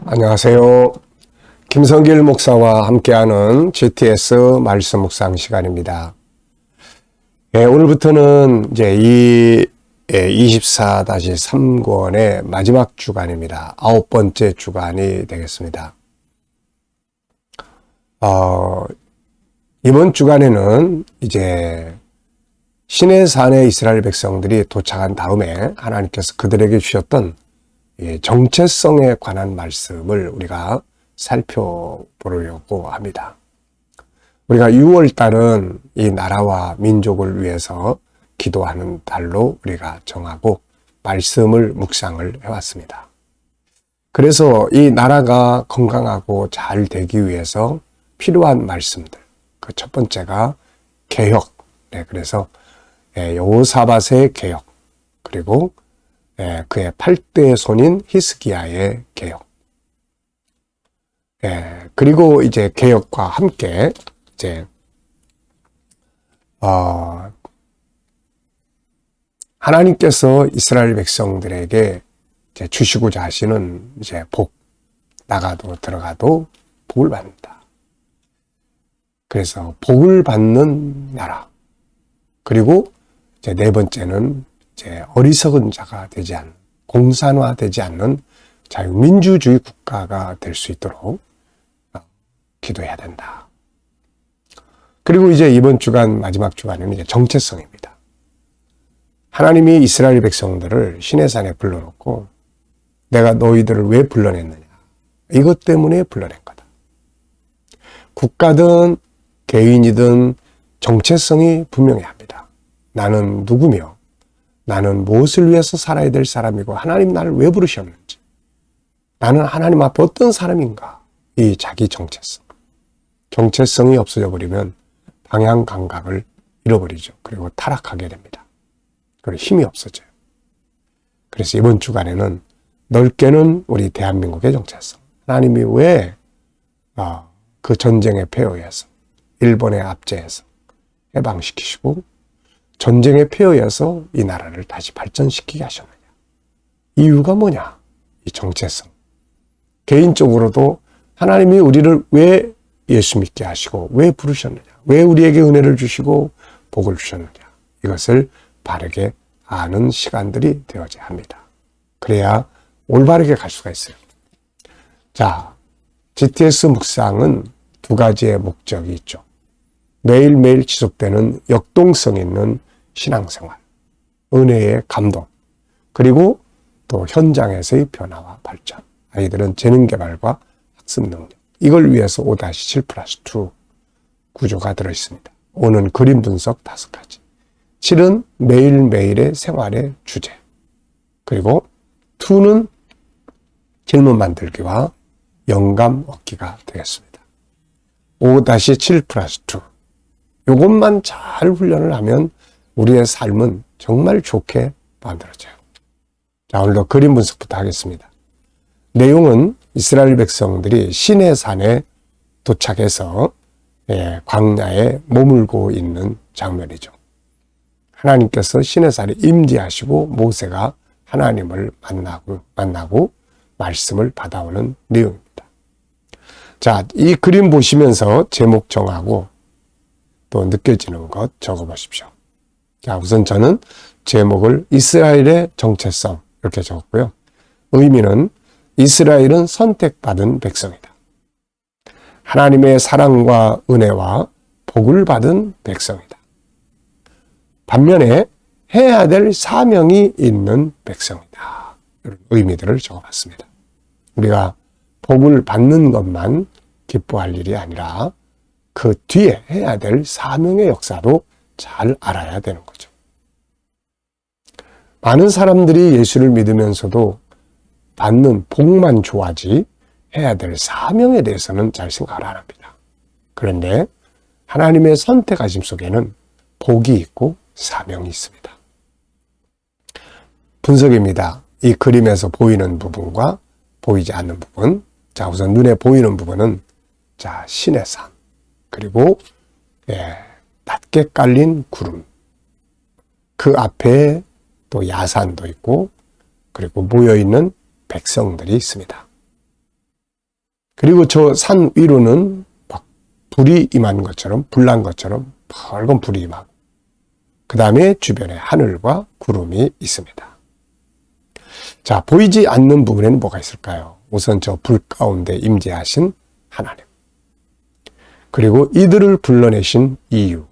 안녕하세요. 김성길 목사와 함께하는 GTS 말씀 묵상 시간입니다. 오늘부터는 이제 24-3권의 마지막 주간입니다. 9번째 주간이 되겠습니다. 이번 주간에는 이제 시내산에 이스라엘 백성들이 도착한 다음에 하나님께서 그들에게 주셨던 정체성에 관한 말씀을 우리가 살펴보려고 합니다. 우리가 6월 달은 이 나라와 민족을 위해서 기도하는 달로 우리가 정하고 말씀을 묵상을 해왔습니다. 그래서 이 나라가 건강하고 잘 되기 위해서 필요한 말씀들, 그 첫 번째가 개혁, 그래서 여호사밧의 개혁, 그리고 그의 8대 손인 히스기야의 개혁. 그리고 이제 개혁과 함께 이제 하나님께서 이스라엘 백성들에게 이제 주시고자 하시는 이제 복, 나가도 들어가도 복을 받는다. 그래서 복을 받는 나라. 그리고 이제 네 번째는 이제 어리석은 자가 되지 않는, 공산화되지 않는 자유민주주의 국가가 될 수 있도록 기도해야 된다. 그리고 이제 이번 주간, 마지막 주간은 이제 정체성입니다. 하나님이 이스라엘 백성들을 시내산에 불러놓고 내가 너희들을 왜 불러냈느냐. 이것 때문에 불러낸 거다. 국가든 개인이든 정체성이 분명해야 합니다. 나는 누구며 나는 무엇을 위해서 살아야 될 사람이고 하나님 나를 왜 부르셨는지, 나는 하나님 앞에 어떤 사람인가, 이 자기 정체성이 없어져 버리면 방향 감각을 잃어버리죠. 그리고 타락하게 됩니다. 그리고 힘이 없어져요. 그래서 이번 주간에는 넓게는 우리 대한민국의 정체성, 하나님이 왜 그 전쟁의 폐허에서 일본에 압제해서 해방시키시고 전쟁의 폐허에서 이 나라를 다시 발전시키게 하셨느냐. 이유가 뭐냐? 이 정체성. 개인적으로도 하나님이 우리를 왜 예수 믿게 하시고 왜 부르셨느냐. 왜 우리에게 은혜를 주시고 복을 주셨느냐. 이것을 바르게 아는 시간들이 되어져야 합니다. 그래야 올바르게 갈 수가 있어요. 자, GTS 묵상은 두 가지의 목적이 있죠. 매일매일 지속되는 역동성 있는 신앙생활, 은혜의 감동, 그리고 또 현장에서의 변화와 발전, 아이들은 재능개발과 학습 능력, 이걸 위해서 5-7+2 구조가 들어있습니다. 5는 그림 분석 5가지, 7은 매일매일의 생활의 주제, 그리고 2는 질문 만들기와 영감 얻기가 되겠습니다. 5-7+2 이것만 잘 훈련을 하면 우리의 삶은 정말 좋게 만들어져요. 자, 오늘도 그림 분석부터 하겠습니다. 내용은 이스라엘 백성들이 시내산에 도착해서 광야에 머물고 있는 장면이죠. 하나님께서 시내산에 임재하시고 모세가 하나님을 만나고 말씀을 받아오는 내용입니다. 자, 이 그림 보시면서 제목 정하고 또 느껴지는 것 적어보십시오. 자, 우선 저는 제목을 이스라엘의 정체성 이렇게 적었고요. 의미는 이스라엘은 선택받은 백성이다. 하나님의 사랑과 은혜와 복을 받은 백성이다. 반면에 해야 될 사명이 있는 백성이다. 이런 의미들을 적어봤습니다. 우리가 복을 받는 것만 기뻐할 일이 아니라 그 뒤에 해야 될 사명의 역사도 잘 알아야 되는 거죠. 많은 사람들이 예수를 믿으면서도 받는 복만 좋아하지 해야 될 사명에 대해서는 잘 생각을 안 합니다. 그런데 하나님의 선택하심 속에는 복이 있고 사명이 있습니다. 분석입니다. 이 그림에서 보이는 부분과 보이지 않는 부분. 자, 우선 눈에 보이는 부분은 시내산, 그리고 낮게 깔린 구름, 그 앞에 또 야산도 있고 그리고 모여있는 백성들이 있습니다. 그리고 저 산 위로는 막 불이 임한 것처럼, 불난 것처럼 붉은 불이 임하고, 그 다음에 주변에 하늘과 구름이 있습니다. 자, 보이지 않는 부분에는 뭐가 있을까요? 우선 저 불 가운데 임재하신 하나님. 그리고 이들을 불러내신 이유.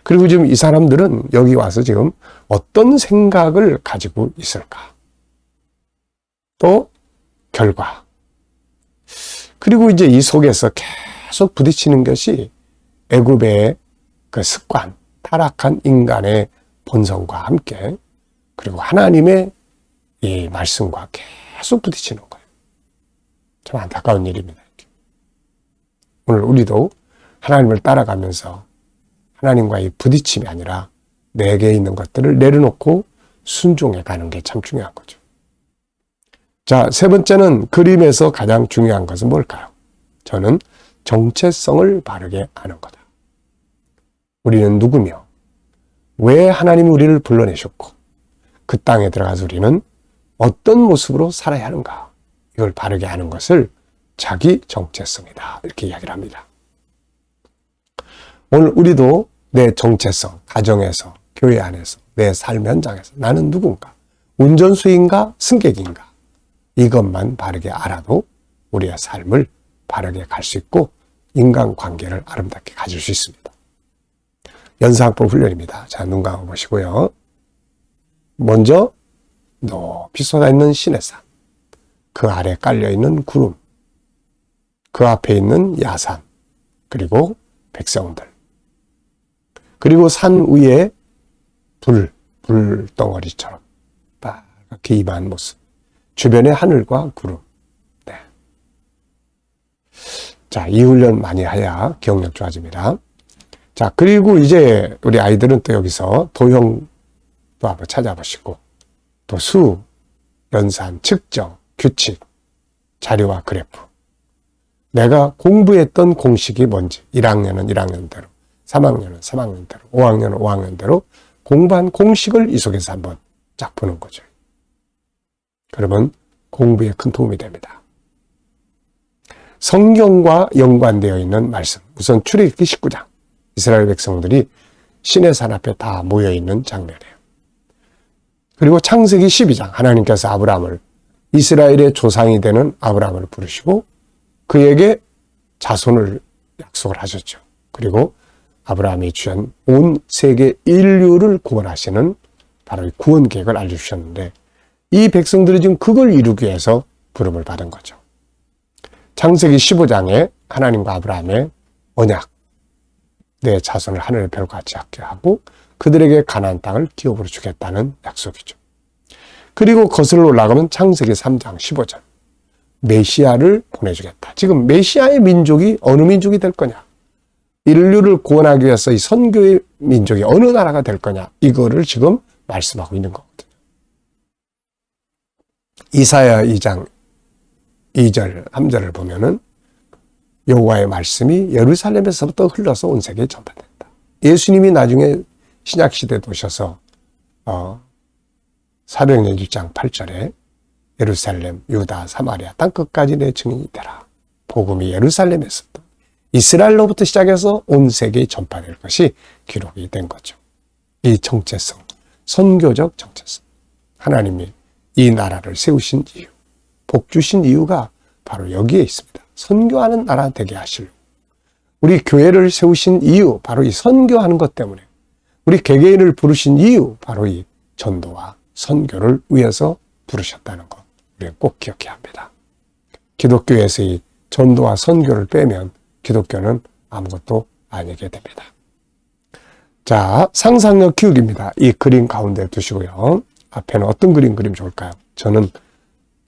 그리고 지금 이 사람들은 여기 와서 지금 어떤 생각을 가지고 있을까? 또 결과. 그리고 이제 이 속에서 계속 부딪히는 것이 애굽의 그 습관, 타락한 인간의 본성과 함께, 그리고 하나님의 이 말씀과 계속 부딪히는 거예요. 참 안타까운 일입니다. 오늘 우리도 하나님을 따라가면서 하나님과의 부딪힘이 아니라 내게 있는 것들을 내려놓고 순종해 가는 게 참 중요한 거죠. 자, 세 번째는 그림에서 가장 중요한 것은 뭘까요? 저는 정체성을 바르게 아는 거다. 우리는 누구며 왜 하나님이 우리를 불러내셨고 그 땅에 들어가서 우리는 어떤 모습으로 살아야 하는가, 이걸 바르게 아는 것을 자기 정체성이다, 이렇게 이야기를 합니다. 오늘 우리도 내 정체성, 가정에서, 교회 안에서, 내 삶 현장에서 나는 누군가, 운전수인가 승객인가, 이것만 바르게 알아도 우리의 삶을 바르게 갈 수 있고 인간관계를 아름답게 가질 수 있습니다. 연사학법 훈련입니다. 자, 눈 감아 보시고요. 먼저 높이 솟아있는 시내산, 그 아래 깔려있는 구름, 그 앞에 있는 야산, 그리고 백성들, 그리고 산 위에 불덩어리처럼 빨갛게 임한 모습, 주변에 하늘과 구름. 네. 자, 이 훈련 많이 해야 기억력 좋아집니다. 자, 그리고 이제 우리 아이들은 또 여기서 도형도 한번 찾아보시고, 또 수, 연산, 측정, 규칙, 자료와 그래프. 내가 공부했던 공식이 뭔지, 1학년은 1학년대로, 3학년은 3학년대로, 5학년은 5학년대로 공부한 공식을 이 속에서 한번 쫙 보는 거죠. 그러면 공부에 큰 도움이 됩니다. 성경과 연관되어 있는 말씀. 우선 출애굽기 19장. 이스라엘 백성들이 시내산 앞에 다 모여있는 장면이에요. 그리고 창세기 12장. 하나님께서 아브라함을, 이스라엘의 조상이 되는 아브라함을 부르시고 그에게 자손을 약속을 하셨죠. 그리고 아브라함이 주신 온 세계 인류를 구원하시는 바로 이 구원 계획을 알려주셨는데, 이 백성들이 지금 그걸 이루기 위해서 부름을 받은 거죠. 창세기 15장에 하나님과 아브라함의 언약, 내 자손을 하늘의 별과 같이 하게 하고 그들에게 가나안 땅을 기업으로 주겠다는 약속이죠. 그리고 거슬러 올라가면 창세기 3장 15절, 메시아를 보내주겠다. 지금 메시아의 민족이 어느 민족이 될 거냐, 인류를 구원하기 위해서 이 선교의 민족이 어느 나라가 될 거냐, 이거를 지금 말씀하고 있는 거거든요. 이사야 2장 2절 3절을 보면은 여호와의 말씀이 예루살렘에서부터 흘러서 온 세계에 전파된다. 예수님이 나중에 신약시대에 오셔서 사도행전 1장 8절에 예루살렘, 유다, 사마리아 땅끝까지 내 증인이 되라. 복음이 예루살렘에서부터, 이스라엘로부터 시작해서 온 세계에 전파될 것이 기록이 된 거죠. 이 정체성, 선교적 정체성. 하나님이 이 나라를 세우신 이유, 복 주신 이유가 바로 여기에 있습니다. 선교하는 나라 되게 하시려고. 우리 교회를 세우신 이유, 바로 이 선교하는 것 때문에. 우리 개개인을 부르신 이유, 바로 이 전도와 선교를 위해서 부르셨다는 것, 우리가 꼭 기억해야 합니다. 기독교에서 이 전도와 선교를 빼면 기독교는 아무것도 아니게 됩니다. 자, 상상력 키우기입니다. 이 그림 가운데 두시고요. 앞에는 어떤 그림 그리면 좋을까요? 저는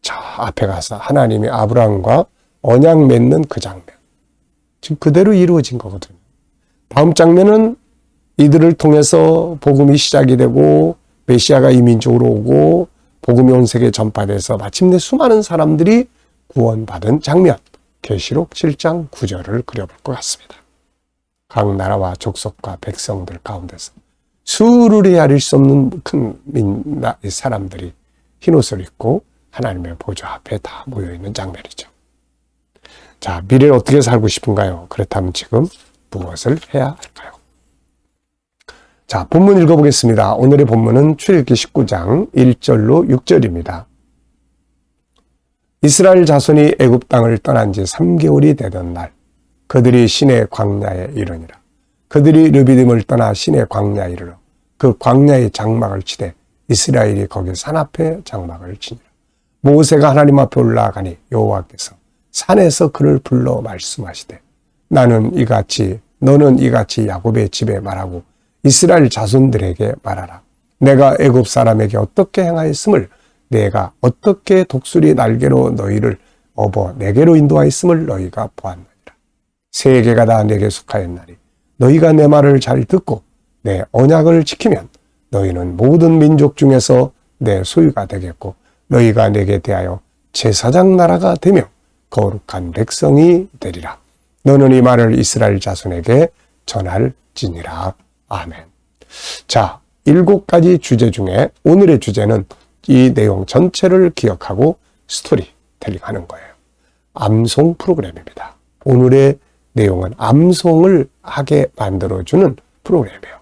저 앞에 가서 하나님이 아브라함과 언약 맺는 그 장면, 지금 그대로 이루어진 거거든요. 다음 장면은 이들을 통해서 복음이 시작이 되고 메시아가 이 민족으로 오고 복음이 온 세계에 전파돼서 마침내 수많은 사람들이 구원받은 장면, 계시록 7장 9절을 그려볼 것 같습니다. 각 나라와 족속과 백성들 가운데서 수를 헤아릴 수 없는 큰 사람들이 흰옷을 입고 하나님의 보좌 앞에 다 모여있는 장면이죠. 자, 미래를 어떻게 살고 싶은가요? 그렇다면 지금 무엇을 해야 할까요? 자, 본문 읽어보겠습니다. 오늘의 본문은 출애굽기 19장 1절로 6절입니다. 이스라엘 자손이 애굽 땅을 떠난 지 3개월이 되던 날 그들이 시내 광야에 이르니라. 그들이 르비딤을 떠나 시내 광야에 이르러 그 광야의 장막을 치되 이스라엘이 거기 산 앞에 장막을 치니라. 모세가 하나님 앞에 올라가니 여호와께서 산에서 그를 불러 말씀하시되 너는 이같이 야곱의 집에 말하고 이스라엘 자손들에게 말하라. 내가 애굽 사람에게 어떻게 행하였음을 내가 어떻게 독수리 날개로 너희를 업어 내게로 인도하였음을 너희가 보았느니라. 세계가 다 내게 속하였나니 너희가 내 말을 잘 듣고 내 언약을 지키면 너희는 모든 민족 중에서 내 소유가 되겠고 너희가 내게 대하여 제사장 나라가 되며 거룩한 백성이 되리라. 너는 이 말을 이스라엘 자손에게 전할지니라. 아멘. 자, 7가지 주제 중에 오늘의 주제는 이 내용 전체를 기억하고 스토리텔링 하는 거예요. 암송 프로그램입니다. 오늘의 내용은 암송을 하게 만들어주는 프로그램이에요.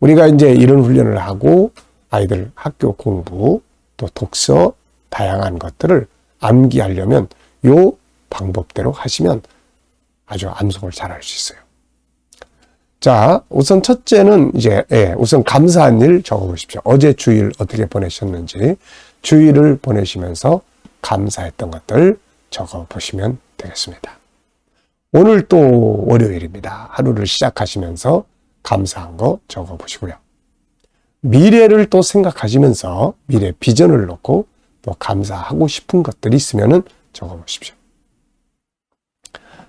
우리가 이제 이런 훈련을 하고 아이들 학교 공부 또 독서 다양한 것들을 암기하려면 요 방법대로 하시면 아주 암송을 잘할 수 있어요. 자, 우선 첫째는 우선 감사한 일 적어보십시오. 어제 주일 어떻게 보내셨는지 주일을 보내시면서 감사했던 것들 적어보시면 되겠습니다. 오늘 또 월요일입니다. 하루를 시작하시면서 감사한 거 적어보시고요. 미래를 또 생각하시면서 미래 비전을 놓고 또 감사하고 싶은 것들이 있으면 적어보십시오.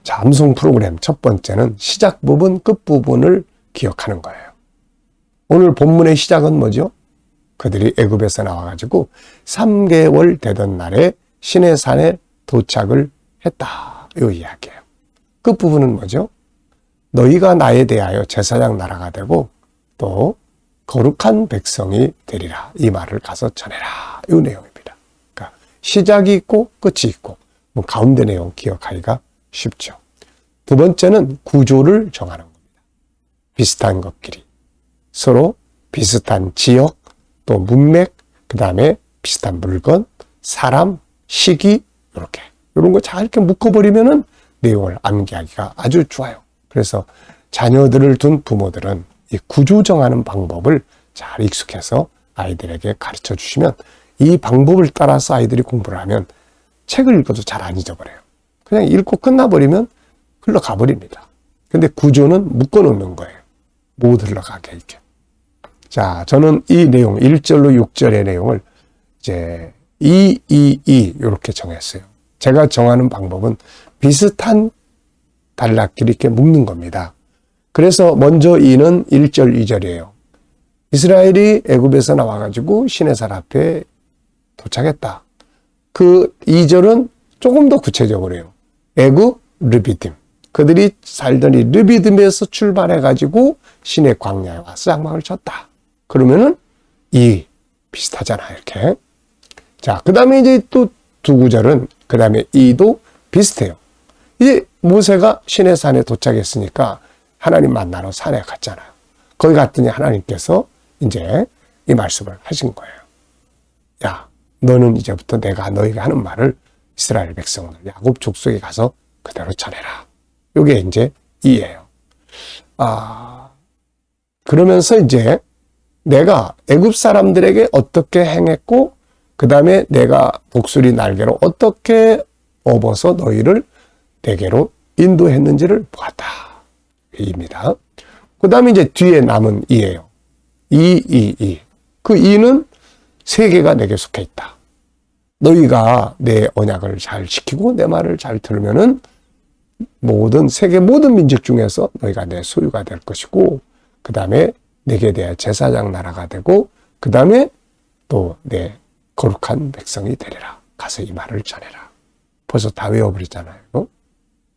자, 암송 프로그램 첫 번째는 시작 부분, 끝 부분을 기억하는 거예요. 오늘 본문의 시작은 뭐죠? 그들이 애굽에서 나와가지고 3개월 되던 날에 시내산에 도착을 했다. 이 이야기예요. 끝 부분은 뭐죠? 너희가 나에 대하여 제사장 나라가 되고 또 거룩한 백성이 되리라. 이 말을 가서 전해라. 이 내용입니다. 그러니까 시작이 있고 끝이 있고 가운데 내용 기억하기가 쉽죠. 두 번째는 구조를 정하는 겁니다. 비슷한 것끼리 서로 비슷한 지역 또 문맥 그 다음에 비슷한 물건 사람 시기 이렇게 이런 거 잘 이렇게 묶어버리면은 내용을 암기하기가 아주 좋아요. 그래서 자녀들을 둔 부모들은 이 구조 정하는 방법을 잘 익숙해서 아이들에게 가르쳐 주시면 이 방법을 따라서 아이들이 공부를 하면 책을 읽어도 잘 안 잊어버려요. 그냥 읽고 끝나버리면 흘러가 버립니다. 근데 구조는 묶어 놓는 거예요. 못 흘러가게 이렇게. 자, 저는 이 내용 1절로 6절의 내용을 이제 이렇게 정했어요. 제가 정하는 방법은 비슷한 단락끼리 이렇게 묶는 겁니다. 그래서 먼저 이는 1절, 2절이에요. 이스라엘이 애굽에서 나와가지고 시내산 앞에 도착했다. 그 2절은 조금 더 구체적으로요. 애굽 르비딤. 그들이 살던 이 르비딤에서 출발해가지고 시내 광야에 와서 장막을 쳤다. 그러면은 이 비슷하잖아, 이렇게. 자, 그 다음에 이제 또 두 구절은 그 다음에 이도 비슷해요. 이제 모세가 시내산에 도착했으니까 하나님 만나러 산에 갔잖아요. 거기 갔더니 하나님께서 이제 이 말씀을 하신 거예요. 야, 너는 이제부터 내가 너에게 하는 말을 이스라엘 백성들, 야곱 족속에 가서 그대로 전해라. 이게 이제 이예요. 그러면서 이제 내가 애굽 사람들에게 어떻게 행했고, 그 다음에 내가 독수리 날개로 어떻게 업어서 너희를 내게로 인도했는지를 보았다. 이입니다. 그 다음에 이제 뒤에 남은 이예요. 그 이는 세계가 내게 속해 있다. 너희가 내 언약을 잘 지키고 내 말을 잘 들으면은 세계 모든 민족 중에서 너희가 내 소유가 될 것이고, 그 다음에 내게 대해 제사장 나라가 되고, 그 다음에 또 내 거룩한 백성이 되리라. 가서 이 말을 전해라. 벌써 다 외워버리잖아요.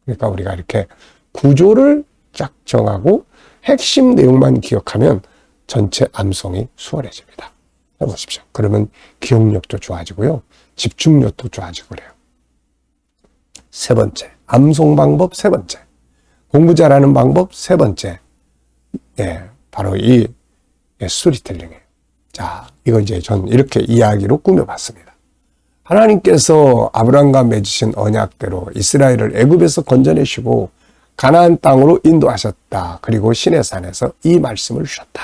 그러니까 우리가 이렇게 구조를 쫙 정하고 핵심 내용만 기억하면 전체 암송이 수월해집니다. 해보십시오. 그러면 기억력도 좋아지고요. 집중력도 좋아지고 그래요. 세 번째, 암송 방법 세 번째, 공부 잘하는 방법 세 번째, 바로 이 스토리텔링이에요. 자, 이거 이제 전 이렇게 이야기로 꾸며봤습니다. 하나님께서 아브라함과 맺으신 언약대로 이스라엘을 애굽에서 건져내시고 가나안 땅으로 인도하셨다. 그리고 시내산에서 이 말씀을 주셨다.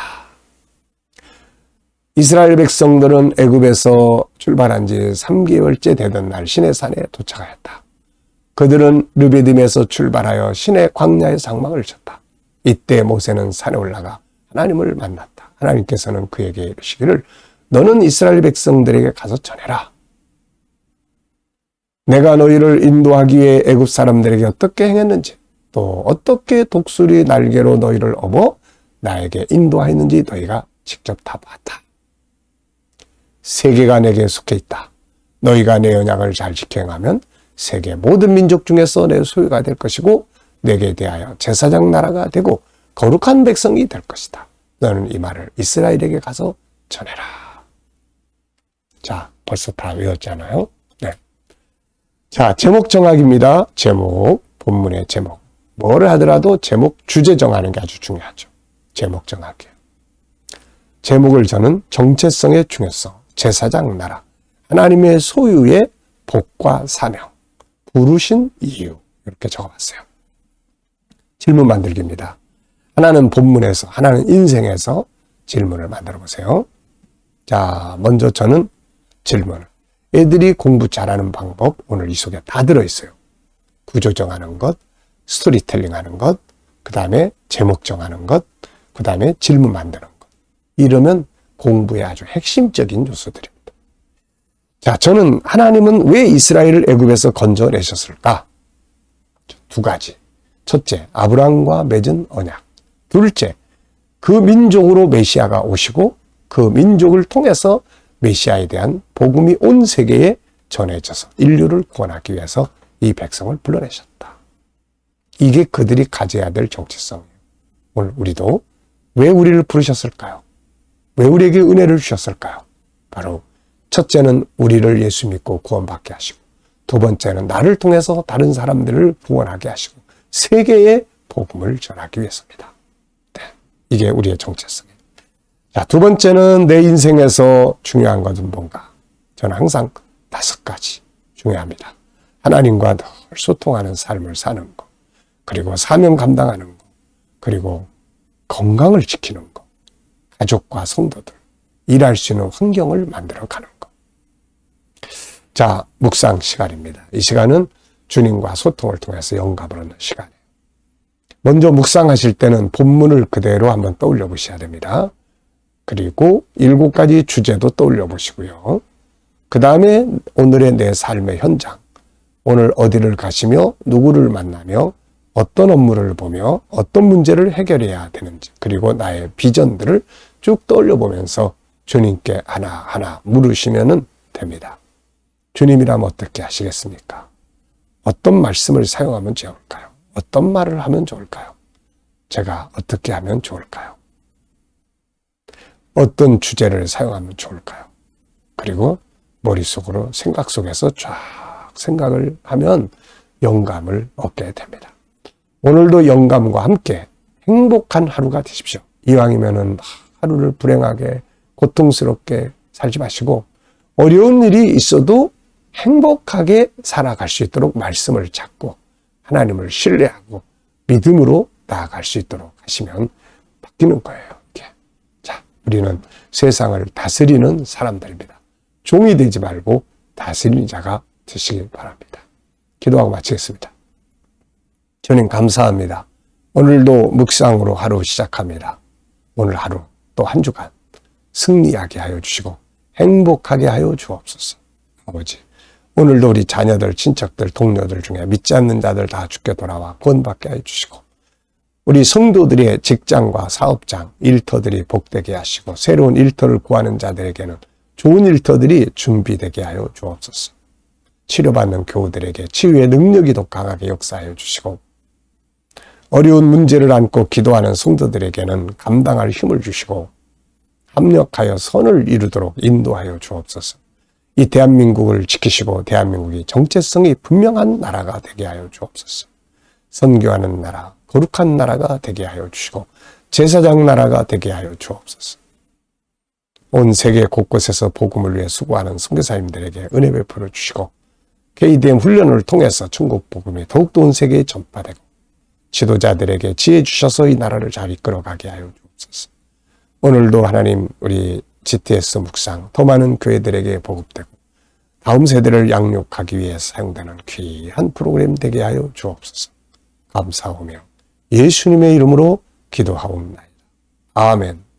이스라엘 백성들은 애굽에서 출발한 지 3개월째 되던 날 시내산에 도착하였다. 그들은 르비딤에서 출발하여 시내 광야의 상막을 쳤다. 이때 모세는 산에 올라가 하나님을 만났다. 하나님께서는 그에게 이르시기를 너는 이스라엘 백성들에게 가서 전해라. 내가 너희를 인도하기 위해 애굽 사람들에게 어떻게 행했는지 또 어떻게 독수리 날개로 너희를 업어 나에게 인도하였는지 너희가 직접 다 봤다. 세계가 내게 속해 있다. 너희가 내 언약을 잘 지켜 행하면 세계 모든 민족 중에서 내 소유가 될 것이고 내게 대하여 제사장 나라가 되고 거룩한 백성이 될 것이다. 너는 이 말을 이스라엘에게 가서 전해라. 자, 벌써 다 외웠잖아요. 네. 자, 제목 정학입니다. 제목, 본문의 제목. 뭐를 하더라도 제목, 주제 정하는 게 아주 중요하죠. 제목 정학이에요. 제목을 저는 정체성의 중요성, 제사장 나라, 하나님의 소유의 복과 사명, 부르신 이유 이렇게 적어봤어요. 질문 만들기입니다. 하나는 본문에서, 하나는 인생에서 질문을 만들어 보세요. 자, 먼저 저는 질문을. 애들이 공부 잘하는 방법 오늘 이 속에 다 들어있어요. 구조 정하는 것, 스토리텔링 하는 것, 그 다음에 제목 정하는 것, 그 다음에 질문 만드는 것. 이러면 공부의 아주 핵심적인 요소들입니다. 자, 저는 하나님은 왜 이스라엘을 애굽에서 건져내셨을까? 두 가지. 첫째, 아브라함과 맺은 언약. 둘째, 그 민족으로 메시아가 오시고 그 민족을 통해서 메시아에 대한 복음이 온 세계에 전해져서 인류를 구원하기 위해서 이 백성을 불러내셨다. 이게 그들이 가져야 될 정체성이에요. 오늘 우리도 왜 우리를 부르셨을까요? 왜 우리에게 은혜를 주셨을까요? 바로 첫째는 우리를 예수 믿고 구원받게 하시고, 두 번째는 나를 통해서 다른 사람들을 구원하게 하시고 세계에 복음을 전하기 위해서입니다. 네, 이게 우리의 정체성이에요. 자, 두 번째는 내 인생에서 중요한 것은 뭔가? 저는 항상 5가지 중요합니다. 하나님과 늘 소통하는 삶을 사는 것, 그리고 사명 감당하는 것, 그리고 건강을 지키는 것, 가족과 성도들, 일할 수 있는 환경을 만들어가는 것. 자, 묵상 시간입니다. 이 시간은 주님과 소통을 통해서 영감을 얻는 시간이에요. 먼저 묵상하실 때는 본문을 그대로 한번 떠올려 보셔야 됩니다. 그리고 7가지 주제도 떠올려 보시고요. 그 다음에 오늘의 내 삶의 현장, 오늘 어디를 가시며 누구를 만나며 어떤 업무를 보며 어떤 문제를 해결해야 되는지, 그리고 나의 비전들을 쭉 떠올려 보면서 주님께 하나하나 물으시면 됩니다. 주님이라면 어떻게 하시겠습니까? 어떤 말씀을 사용하면 좋을까요? 어떤 말을 하면 좋을까요? 제가 어떻게 하면 좋을까요? 어떤 주제를 사용하면 좋을까요? 그리고 머릿속으로 생각 속에서 쫙 생각을 하면 영감을 얻게 됩니다. 오늘도 영감과 함께 행복한 하루가 되십시오. 이왕이면은 하루를 불행하게 고통스럽게 살지 마시고 어려운 일이 있어도 행복하게 살아갈 수 있도록 말씀을 찾고 하나님을 신뢰하고 믿음으로 나아갈 수 있도록 하시면 바뀌는 거예요. 이렇게. 자, 우리는 세상을 다스리는 사람들입니다. 종이 되지 말고 다스리는 자가 되시길 바랍니다. 기도하고 마치겠습니다. 주님 감사합니다. 오늘도 묵상으로 하루 시작합니다. 오늘 하루 또 한 주간 승리하게 하여 주시고 행복하게 하여 주옵소서. 아버지, 오늘도 우리 자녀들, 친척들, 동료들 중에 믿지 않는 자들 다 주께 돌아와 구원받게 하여 주시고 우리 성도들의 직장과 사업장, 일터들이 복되게 하시고 새로운 일터를 구하는 자들에게는 좋은 일터들이 준비되게 하여 주옵소서. 치료받는 교우들에게 치유의 능력이 더 강하게 역사하여 주시고 어려운 문제를 안고 기도하는 성도들에게는 감당할 힘을 주시고 합력하여 선을 이루도록 인도하여 주옵소서. 이 대한민국을 지키시고 대한민국이 정체성이 분명한 나라가 되게 하여 주옵소서. 선교하는 나라, 거룩한 나라가 되게 하여 주시고 제사장 나라가 되게 하여 주옵소서. 온 세계 곳곳에서 복음을 위해 수고하는 선교사님들에게 은혜 베풀어 주시고 KDM 훈련을 통해서 천국 복음이 더욱더 온 세계에 전파되고 지도자들에게 지혜 주셔서 이 나라를 잘 이끌어가게 하여 주옵소서. 오늘도 하나님 우리 GTS 묵상 더 많은 교회들에게 보급되고 다음 세대를 양육하기 위해 사용되는 귀한 프로그램 되게 하여 주옵소서. 감사하며 예수님의 이름으로 기도하옵나이다. 아멘.